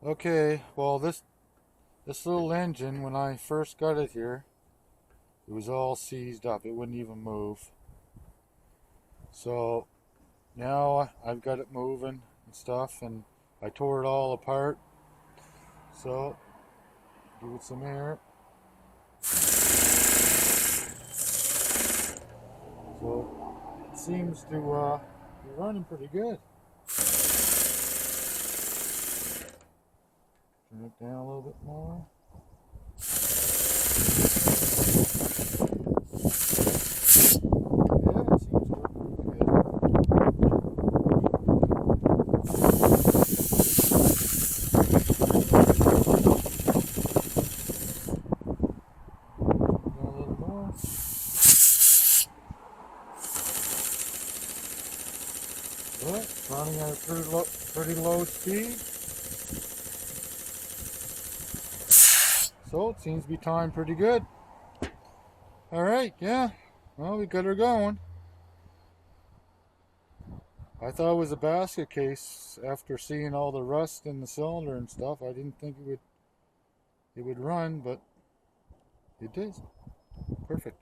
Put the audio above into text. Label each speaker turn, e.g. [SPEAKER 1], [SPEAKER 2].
[SPEAKER 1] Okay, well this little engine, when I first got it here, it was all seized up. It wouldn't even move. So now I've got it moving and stuff, and I tore it all apart. So give it some air. So it seems to be running pretty good. Turn it down a little bit more. Yeah, it seems working pretty good. Down a little more. But it's running at a pretty low speed. So it seems to be timed pretty good. Alright, yeah. Well, we got her going. I thought it was a basket case after seeing all the rust in the cylinder and stuff. I didn't think it would run, but it did. Perfect.